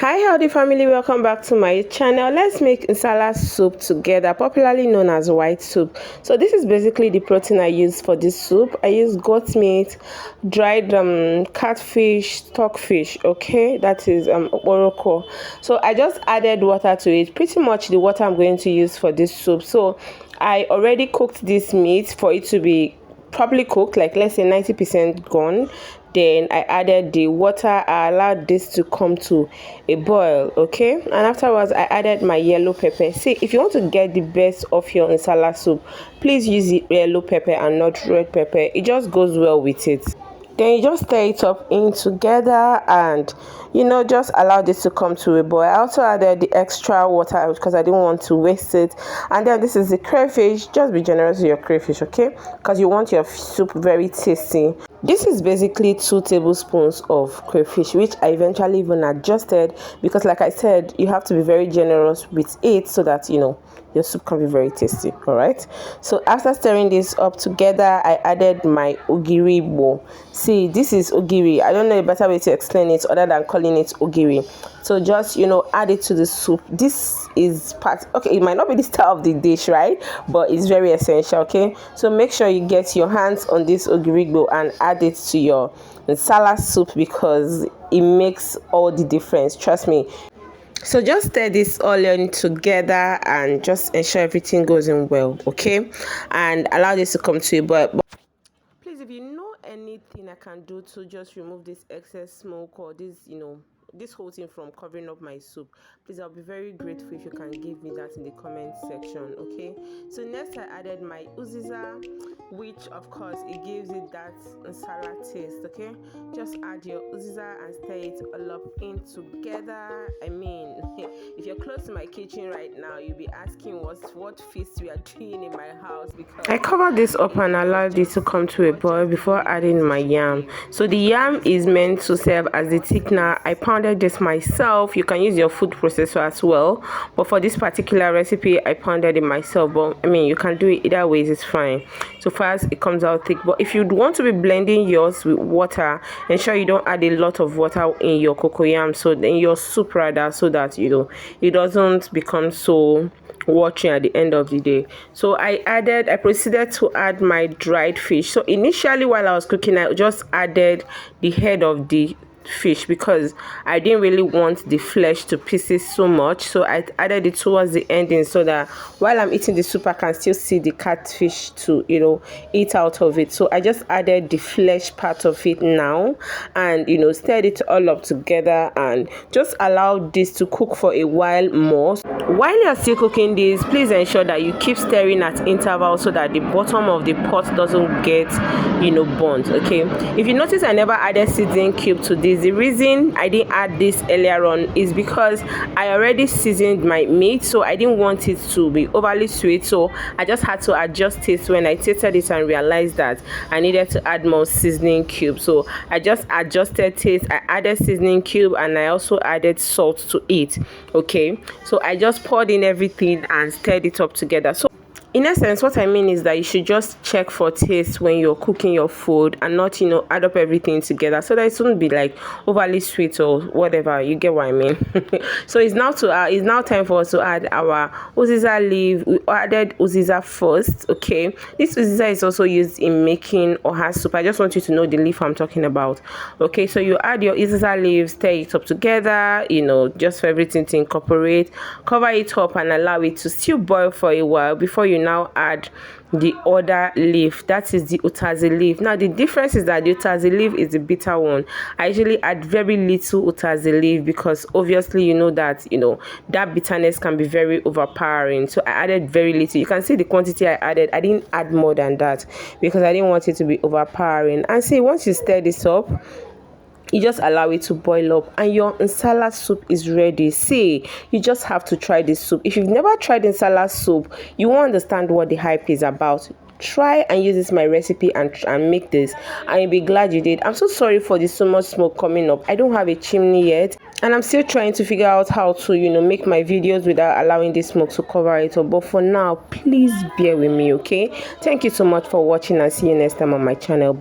Hi healthy family, welcome back to my channel. Let's make Nsala soup together, popularly known as white soup. So this is basically the protein I use for this soup. I use goat meat, dried catfish, stockfish, okay, that is oroko. So I just added water to it, pretty much the water I'm going to use for this soup. So I already cooked this meat for it to be properly cooked, like let's say 90% gone. Then I added the water. I allowed this to come to a boil, okay, and afterwards I added my yellow pepper. See, if you want to get the best of your Nsala soup, please use yellow pepper and not red pepper. It just goes well with it. Then you just stir it up in together and just allow this to come to a boil. I also added the extra water because I didn't want to waste it. And then this is the crayfish. Just be generous with your crayfish, okay, because you want your soup very tasty. This is basically 2 tablespoons of crayfish, which I eventually even adjusted because, like I said, you have to be very generous with it so that your soup can be very tasty. All right, so after stirring this up together, I added my ogiri bowl. See, this is ogiri. I don't know a better way to explain it other than calling it ogiri. So just add it to the soup. This is part, okay, it might not be the star of the dish, right, but it's very essential. Okay, so make sure you get your hands on this ogiri bowl and add it to your Nsala soup because it makes all the difference, trust me. So just stir this all in together and just ensure everything goes in well, okay, and allow this to come to a boil. Please, if you know anything I can do to just remove this excess smoke or this whole thing from covering up my soup, please, I'll be very grateful if you can give me that in the comment section, okay. So next I added my uziza, which of course it gives it that Nsala taste, okay. Just add your uziza and stir it all up in together. I mean, if you're close to my kitchen right now, you'll be asking what feast we are doing in my house, because I covered this up and allowed it to come to a boil before adding my yam. So the yam is meant to serve as the thickener. I pounded this myself. You can use your food processor as well, but for this particular recipe I pounded it myself. But I mean, you can do it either ways, it's fine. So first it comes out thick, but if you want to be blending yours with water, ensure you don't add a lot of water in your cocoyam, so in your soup rather, so that it doesn't become so watching at the end of the day. So I proceeded to add my dried fish. So initially while I was cooking, I just added the head of the fish because I didn't really want the flesh to pieces so much, so I added it towards the ending so that while I'm eating the soup I can still see the catfish to eat out of it. So I just added the flesh part of it now and stirred it all up together and just allowed this to cook for a while more. While you're still cooking this, please ensure that you keep stirring at intervals so that the bottom of the pot doesn't get burnt, okay. If you notice, I never added seasoning cube to this. The reason I didn't add this earlier on is because I already seasoned my meat, so I didn't want it to be overly sweet, so I just had to adjust it when I tasted it and realized that I needed to add more seasoning cube. So I just adjusted it. I added seasoning cube and I also added salt to it, okay. So I just poured in everything and stirred it up together. So in essence, what I mean is that you should just check for taste when you're cooking your food and not add up everything together so that it won't be like overly sweet or whatever. You get what I mean? So it's now time for us to add our uziza leaf. We added uziza first, okay. This uziza is also used in making oha soup. I just want you to know the leaf I'm talking about, okay. So you add your uziza leaves, stir it up together, just for everything to incorporate. Cover it up and allow it to still boil for a while before you now add the other leaf, that is the utazi leaf. Now the difference is that the utazi leaf is the bitter one. I usually add very little utazi leaf because obviously that bitterness can be very overpowering, so I added very little. You can see the quantity I added. I didn't add more than that because I didn't want it to be overpowering. And see, once you stir this up, you just allow it to boil up and your Nsala soup is ready. See, you just have to try this soup. If you've never tried Nsala soup, you won't understand what the hype is about. Try and use this my recipe and make this and you'll be glad you did. I'm so sorry for this so much smoke coming up. I don't have a chimney yet and I'm still trying to figure out how to make my videos without allowing this smoke to cover it up. But for now, please bear with me, okay. Thank you so much for watching and see you next time on my channel. Bye.